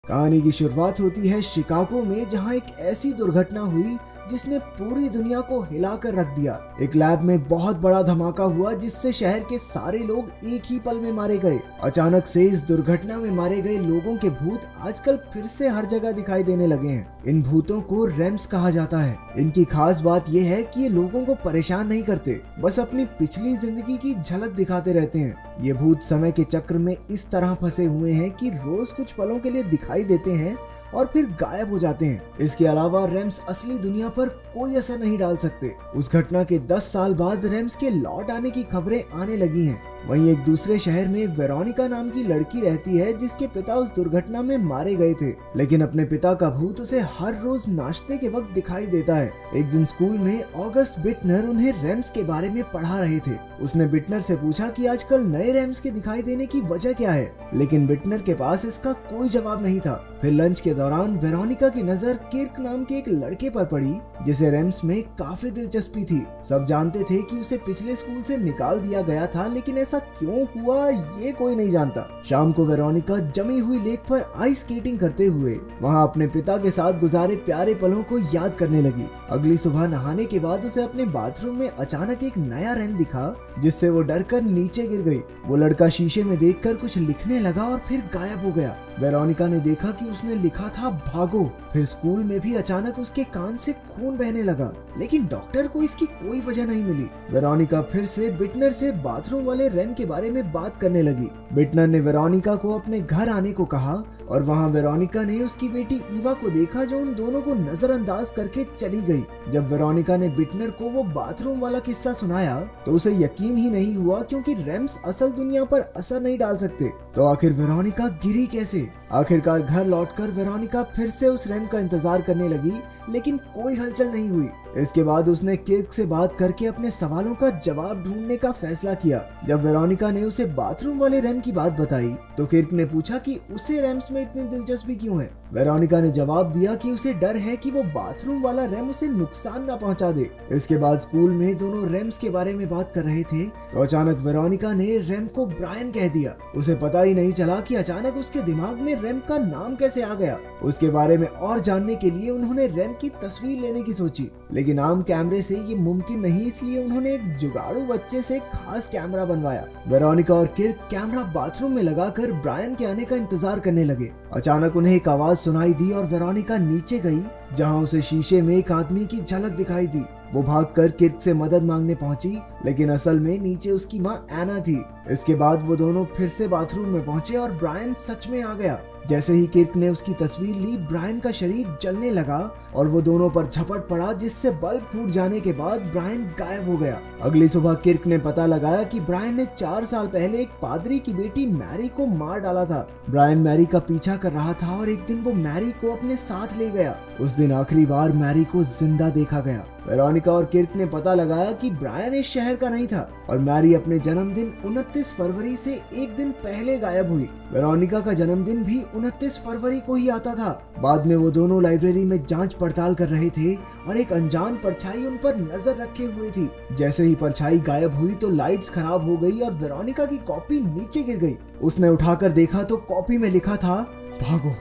कहानी की शुरुआत होती है शिकागो में, जहां एक ऐसी दुर्घटना हुई जिसने पूरी दुनिया को हिलाकर रख दिया। एक लैब में बहुत बड़ा धमाका हुआ जिससे शहर के सारे लोग एक ही पल में मारे गए। अचानक से इस दुर्घटना में मारे गए लोगों के भूत आजकल फिर से हर जगह दिखाई देने लगे हैं। इन भूतों को रैम्स कहा जाता है। इनकी खास बात यह है कि ये लोगों को परेशान नहीं करते, बस अपनी पिछली जिंदगी की झलक दिखाते रहते हैं। ये भूत समय के चक्र में इस तरह फंसे हुए हैं कि रोज कुछ पलों के लिए दिखाई देते हैं और फिर गायब हो जाते हैं। इसके अलावा रैम्स असली दुनिया पर कोई असर नहीं डाल सकते। उस घटना के 10 साल बाद रैम्स के लौट आने की खबरें आने लगी हैं। वहीं एक दूसरे शहर में वेरोनिका नाम की लड़की रहती है जिसके पिता उस दुर्घटना में मारे गए थे, लेकिन अपने पिता का भूत उसे हर रोज नाश्ते के वक्त दिखाई देता है। एक दिन स्कूल में ऑगस्ट बिटनर उन्हें रैम्स के बारे में पढ़ा रहे थे। उसने बिटनर से पूछा कि आजकल नए रैम्स के दिखाई देने की वजह क्या है, लेकिन बिटनर के पास इसका कोई जवाब नहीं था। फिर लंच के दौरान वेरोनिका की नजर किर्क नाम के एक लड़के पर पड़ी जिसे रैम्स में काफी दिलचस्पी थी। सब जानते थे कि उसे पिछले स्कूल से निकाल दिया गया था, लेकिन ऐसा क्यों हुआ ये कोई नहीं जानता। शाम को वेरोनिका जमी हुई लेक पर आइस स्केटिंग करते हुए वहां अपने पिता के साथ गुजारे प्यारे पलों को याद करने लगी। अगली सुबह नहाने के बाद उसे अपने बाथरूम में अचानक एक नया रैम दिखा जिससे वो डरकर नीचे गिर गई। वो लड़का शीशे में देखकर कुछ लिखने लगा और फिर गायब हो गया। वेरोनिका ने देखा कि उसने लिखा था भागो। फिर स्कूल में भी अचानक उसके कान से खून बहने लगा, लेकिन डॉक्टर को इसकी कोई वजह नहीं मिली। वेरोनिका फिर से बिटनर से बाथरूम वाले रैम के बारे में बात करने लगी। बिटनर ने वेरोनिका को अपने घर आने को कहा और वहां वेरोनिका ने उसकी बेटी ईवा को देखा जो उन दोनों को नजरअंदाज करके चली गई। जब वेरोनिका ने बिटनर को वो बाथरूम वाला किस्सा सुनाया तो उसे यकीन ही नहीं हुआ, क्योंकि रैम्स असल दुनिया पर असर नहीं डाल सकते। तो आखिर वेरोनिका गिरी कैसे? आखिरकार घर लौटकर वेरोनिका फिर से उस रैम का इंतजार करने लगी, लेकिन कोई हलचल नहीं हुई। इसके बाद उसने किर्क से बात करके अपने सवालों का जवाब ढूंढने का फैसला किया। जब वेरोनिका ने उसे बाथरूम वाले रैम की बात बताई तो किर्क ने पूछा कि उसे रैम्स में इतनी दिलचस्पी क्यों है। वेरोनिका ने जवाब दिया कि उसे डर है कि वो बाथरूम वाला रैम उसे नुकसान न पहुंचा दे। इसके बाद स्कूल में दोनों रैम्स के बारे में बात कर रहे थे तो अचानक वेरोनिका ने रैम को ब्रायन कह दिया। उसे पता ही नहीं चला कि अचानक उसके दिमाग में रैम का नाम कैसे आ गया। उसके बारे में और जानने के लिए उन्होंने रैम की तस्वीर लेने की सोची, लेकिन आम कैमरे से ये मुमकिन नहीं, इसलिए उन्होंने एक जुगाड़ू बच्चे से खास कैमरा बनवाया। वेरोनिका और किर्क कैमरा बाथरूम में लगाकर ब्रायन के आने का इंतजार करने लगे। अचानक उन्हें एक आवाज सुनाई दी और वेरोनिका नीचे गई, जहां उसे शीशे में एक आदमी की झलक दिखाई दी। वो भागकर किर्क से मदद मांगने पहुंची, लेकिन असल में नीचे उसकी माँ एना थी। इसके बाद वो दोनों फिर से बाथरूम में पहुंचे और ब्रायन सच में आ गया। जैसे ही किर्क ने उसकी तस्वीर ली, ब्रायन का शरीर जलने लगा और वो दोनों पर झपट पड़ा, जिससे बल्ब फूट जाने के बाद ब्रायन गायब हो गया। अगली सुबह किर्क ने पता लगाया कि ब्रायन ने 4 साल पहले एक पादरी की बेटी मैरी को मार डाला था। ब्रायन मैरी का पीछा कर रहा था और एक दिन वो मैरी को अपने साथ ले गया। उस दिन आखिरी बार मैरी को जिंदा देखा गया। वेरोनिका और किर्क ने पता लगाया कि ब्रायन इस शहर का नहीं था और मैरी अपने जन्मदिन 29 फरवरी से एक दिन पहले गायब हुई। वेरोनिका का जन्मदिन भी 29 फरवरी को ही आता था। बाद में वो दोनों लाइब्रेरी में जांच पड़ताल कर रहे थे और एक अनजान परछाई उन पर नजर रखे हुए थी। जैसे ही परछाई गायब हुई तो लाइट्स खराब हो गई और वेरोनिका की कॉपी नीचे गिर गई। उसने उठाकर देखा तो कॉपी में लिखा था भागो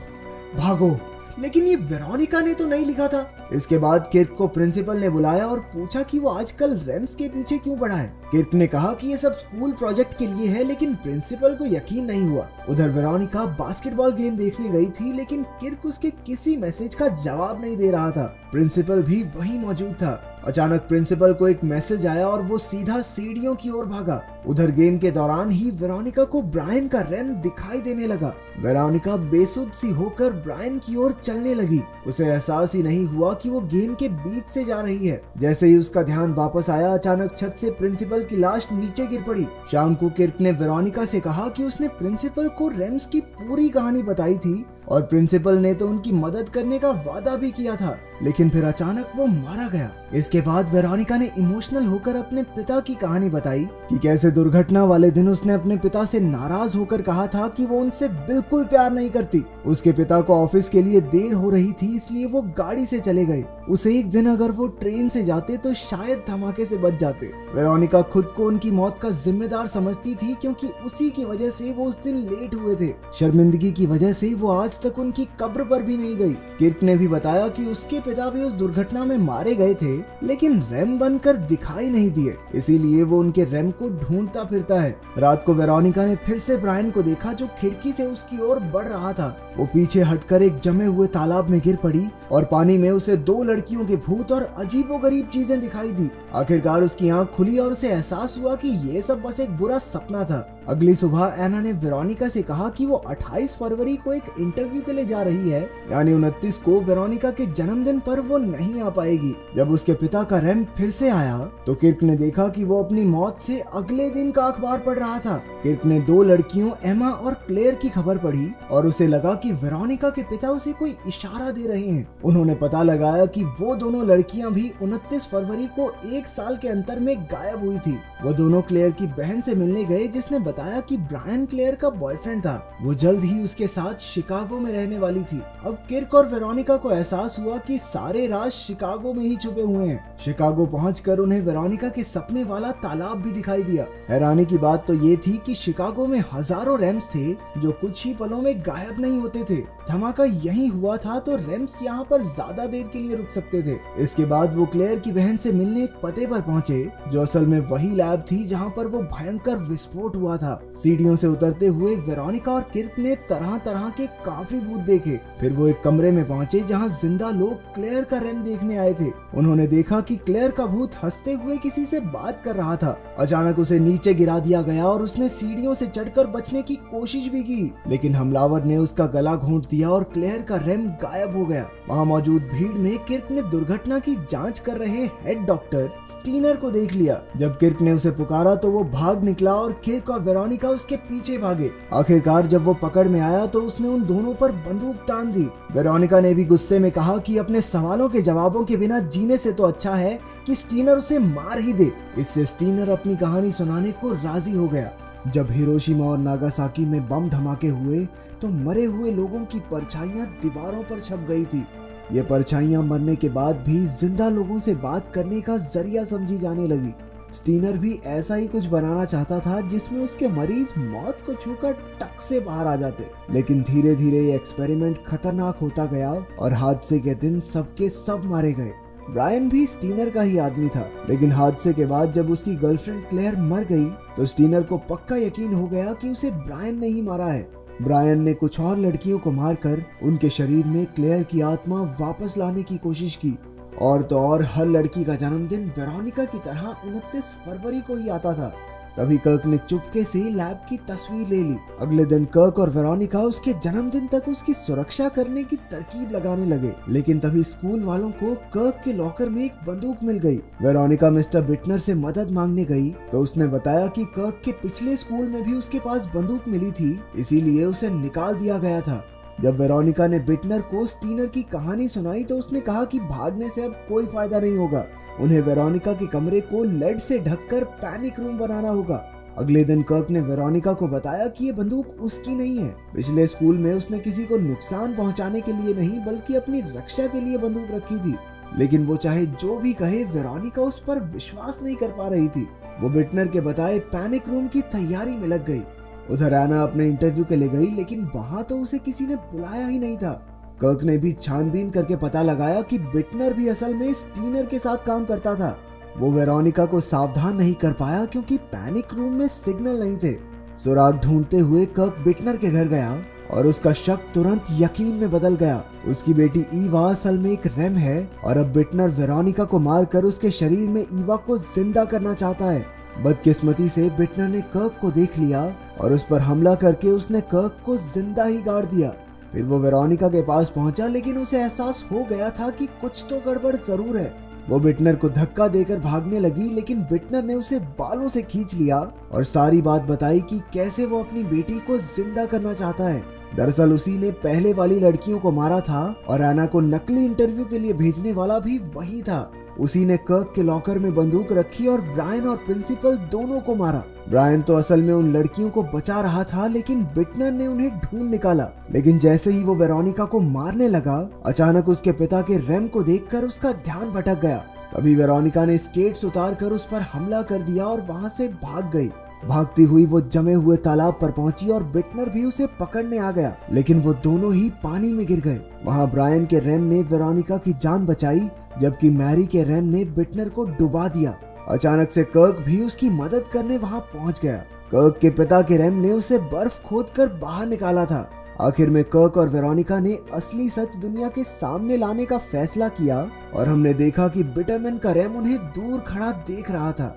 भागो, लेकिन ये वेरोनिका ने तो नहीं लिखा था। इसके बाद किर्क को प्रिंसिपल ने बुलाया और पूछा कि वो आजकल रैम्स के पीछे क्यों पड़ा है। किर्क ने कहा कि ये सब स्कूल प्रोजेक्ट के लिए है, लेकिन प्रिंसिपल को यकीन नहीं हुआ। उधर वेरोनिका बास्केटबॉल गेम देखने गई थी, लेकिन किर्क उसके किसी मैसेज का जवाब नहीं दे रहा था। प्रिंसिपल भी वहीं मौजूद था। अचानक प्रिंसिपल को एक मैसेज आया और वो सीधा सीढ़ियों की ओर भागा। उधर गेम के दौरान ही वेरोनिका को ब्रायन का रैम दिखाई देने लगा। वेरोनिका बेसुध सी होकर ब्रायन की ओर चलने लगी। उसे एहसास ही नहीं हुआ कि वो गेम के बीच से जा रही है। जैसे ही उसका ध्यान वापस आया, अचानक छत से प्रिंसिपल की लाश नीचे गिर पड़ी। शाम को किर्क ने वेरोनिका से कहा कि उसने प्रिंसिपल को रैम्स की पूरी कहानी बताई थी और प्रिंसिपल ने तो उनकी मदद करने का वादा भी किया था, लेकिन फिर अचानक वो मारा गया। इसके बाद वेरोनिका ने इमोशनल होकर अपने पिता की कहानी बताई कि कैसे दुर्घटना वाले दिन उसने अपने पिता से नाराज होकर कहा था कि वो उनसे बिल्कुल प्यार नहीं करती। उसके पिता को ऑफिस के लिए देर हो रही थी, इसलिए वो गाड़ी से चले गए। उसे एक दिन अगर वो ट्रेन से जाते तो शायद धमाके से बच जाते। वेरोनिका खुद को उनकी मौत का जिम्मेदार समझती थी, क्योंकि उसी की वजह से वो उस दिन लेट हुए थे। शर्मिंदगी की वजह से वो आज आज तक उनकी कब्र पर भी नहीं गई। किर्क ने भी बताया कि उसके पिता भी उस दुर्घटना में मारे गए थे, लेकिन रेम बनकर दिखाई नहीं दिए, इसीलिए वो उनके रेम को ढूंढता फिरता है। रात को वेरोनिका ने फिर से ब्रायन को देखा जो खिड़की से उसकी ओर बढ़ रहा था। वो पीछे हटकर एक जमे हुए तालाब में गिर पड़ी और पानी में उसे 2 लड़कियों के भूत और अजीबोगरीब चीजें दिखाई दी। आखिरकार उसकी आंख खुली और उसे एहसास हुआ कि ये सब बस एक बुरा सपना था। अगली सुबह एना ने वेरोनिका से कहा कि वो 28 फरवरी को एक इंटरव्यू के लिए जा रही है, यानी 29 को वेरोनिका के जन्मदिन पर वो नहीं आ पाएगी। जब उसके पिता का रेम फिर से आया तो किर्क ने देखा कि वो अपनी मौत से अगले दिन का अखबार पढ़ रहा था। किर्क ने 2 लड़कियों एमा और क्लेयर की खबर पढ़ी और उसे लगा कि वेरोनिका के पिता उसे कोई इशारा दे रहे हैं। उन्होंने पता लगाया कि वो दोनों लड़कियां भी 29 फरवरी को 1 साल के अंतर में गायब हुई थी। वो दोनों क्लेयर की बहन से मिलने गए जिसने बताया कि ब्रायन क्लेयर का बॉयफ्रेंड था। वो जल्द ही उसके साथ शिकागो में रहने वाली थी। अब किर्क और वेरोनिका को एहसास हुआ कि सारे राज शिकागो में ही छुपे हुए हैं। शिकागो पहुंचकर उन्हें वेरोनिका के सपने वाला तालाब भी दिखाई दिया। हैरानी की बात तो ये थी कि शिकागो में हजारों रेम्स थे जो कुछ ही पलों में गायब नहीं होते थे। धमाका यहीं हुआ था तो रेम्स यहाँ पर ज्यादा देर के लिए रुक सकते थे। इसके बाद वो क्लेयर की बहन से मिलने एक पते पर पहुंचे जो असल में वही लैब थी जहाँ पर वो भयंकर विस्फोट हुआ था। सीढ़ियों से उतरते हुए वेरोनिका और किर्क ने तरह तरह के काफी भूत देखे। फिर वो एक कमरे में पहुंचे जहाँ जिंदा लोग क्लेयर का रेम देखने आए थे। उन्होंने देखा कि क्लेयर का भूत हंसते हुए किसी से बात कर रहा था। अचानक उसे नीचे गिरा दिया गया और उसने सीढ़ियों से चढ़कर बचने की कोशिश भी की, लेकिन हमलावर ने उसका गला घोंट दिया और क्लेयर का रेम गायब हो गया। वहाँ मौजूद भीड़ में किर्क ने दुर्घटना की जांच कर रहे हेड डॉक्टर स्टीनर को देख लिया। जब किर्क ने उसे पुकारा तो वो भाग निकला और किर्क और वेरोनिका उसके पीछे भागे। आखिरकार जब वो पकड़ में आया तो उसने उन दोनों पर बंदूक तान दी। वेरोनिका ने भी गुस्से में कहा कि अपने सवालों के जवाबों के बिना जीने से तो अच्छा है कि स्टीनर उसे मार ही दे। इससे स्टीनर अपनी कहानी सुनाने को राजी हो गया। जब हिरोशिमा और नागासाकी में बम धमाके हुए तो मरे हुए लोगों की परछाइयां दीवारों पर छप गई थी। ये परछाइयां मरने के बाद भी जिंदा लोगों से बात करने का जरिया समझी जाने लगी। स्टीनर भी ऐसा ही कुछ बनाना चाहता था जिसमें उसके मरीज मौत को छूकर टक से बाहर आ जाते, लेकिन धीरे धीरे ये एक्सपेरिमेंट खतरनाक होता गया और हादसे के दिन सबके सब मारे गए। ब्रायन भी स्टीनर का ही आदमी था, लेकिन हादसे के बाद जब उसकी गर्लफ्रेंड क्लेयर मर गई तो स्टीनर को पक्का यकीन हो गया कि उसे ब्रायन ने ही मारा है। ब्रायन ने कुछ और लड़कियों को मारकर उनके शरीर में क्लेयर की आत्मा वापस लाने की कोशिश की। और तो और हर लड़की का जन्मदिन वेरोनिका की तरह 29 फरवरी को ही आता था। तभी कर्क ने चुपके से लैब की तस्वीर ले ली। अगले दिन कर्क और वेरोनिका उसके जन्मदिन तक उसकी सुरक्षा करने की तरकीब लगाने लगे, लेकिन तभी स्कूल वालों को कर्क के लॉकर में एक बंदूक मिल गई। वेरोनिका मिस्टर बिटनर से मदद मांगने गई तो उसने बताया कि कर्क के पिछले स्कूल में भी उसके पास बंदूक मिली थी, इसीलिए उसे निकाल दिया गया था। जब वेरोनिका ने बिटनर को स्टीनर की कहानी सुनाई तो उसने कहा कि भागने से अब कोई फायदा नहीं होगा। उन्हें वेरोनिका के कमरे को लेड से ढककर पैनिक रूम बनाना होगा। अगले दिन कर्क ने वेरोनिका को बताया कि ये बंदूक उसकी नहीं है। पिछले स्कूल में उसने किसी को नुकसान पहुंचाने के लिए नहीं बल्कि अपनी रक्षा के लिए बंदूक रखी थी, लेकिन वो चाहे जो भी कहे वेरोनिका उस पर विश्वास नहीं कर पा रही थी। वो बिटनर के बताए पैनिक रूम की तैयारी में लग गई। उधर एना अपने इंटरव्यू के लिए गई, लेकिन वहां तो उसे किसी ने बुलाया ही नहीं था। कर्क ने भी छानबीन करके पता लगाया कि बिटनर भी असल में स्टीनर के साथ काम करता था। वो वेरोनिका को सावधान नहीं कर पाया क्योंकि पैनिक रूम में सिग्नल नहीं थे। सुराग ढूंढते हुए कर्क बिटनर के घर गया और उसका शक तुरंत यकीन में बदल गया। उसकी बेटी ईवा असल में एक रेम है और अब बिटनर वेरोनिका को मारकर उसके शरीर में ईवा को जिंदा करना चाहता है। बदकिस्मती से बिटनर ने कर्क को देख लिया और उस पर हमला करके उसने कर्क को जिंदा ही गाड़ दिया। फिर वो वेरोनिका के पास पहुंचा, लेकिन उसे एहसास हो गया था कि कुछ तो गड़बड़ जरूर है। वो बिटनर को धक्का देकर भागने लगी, लेकिन बिटनर ने उसे बालों से खींच लिया और सारी बात बताई कि कैसे वो अपनी बेटी को जिंदा करना चाहता है। दरअसल उसी ने पहले वाली लड़कियों को मारा था और एना को नकली इंटरव्यू के लिए भेजने वाला भी वही था। उसी ने कर्क के लॉकर में बंदूक रखी और ब्रायन और प्रिंसिपल दोनों को मारा। ब्रायन तो असल में उन लड़कियों को बचा रहा था, लेकिन बिटनर ने उन्हें ढूंढ निकाला। लेकिन जैसे ही वो वेरोनिका को मारने लगा, अचानक उसके पिता के रेम को देखकर उसका ध्यान भटक गया। तभी वेरोनिका ने स्केट्स उतार कर उस पर हमला कर दिया और वहां से भाग गई। भागती हुई वो जमे हुए तालाब पर पहुंची और बिटनर भी उसे पकड़ने आ गया, लेकिन वो दोनों ही पानी में गिर गए। वहां ब्रायन के रैम ने वेरोनिका की जान बचाई, जबकि मैरी के रैम ने बिटनर को डुबा दिया। अचानक से कर्क भी उसकी मदद करने वहां पहुंच गया। कर्क के पिता के रैम ने उसे बर्फ खोदकर बाहर निकाला था। आखिर में कर्क और वेरोनिका ने असली सच दुनिया के सामने लाने का फैसला किया और हमने देखा कि बिटरमैन का रैम उन्हें दूर खड़ा देख रहा था।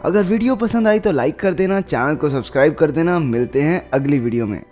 अगर वीडियो पसंद आई तो लाइक कर देना, चैनल को सब्सक्राइब कर देना। मिलते हैं अगली वीडियो में।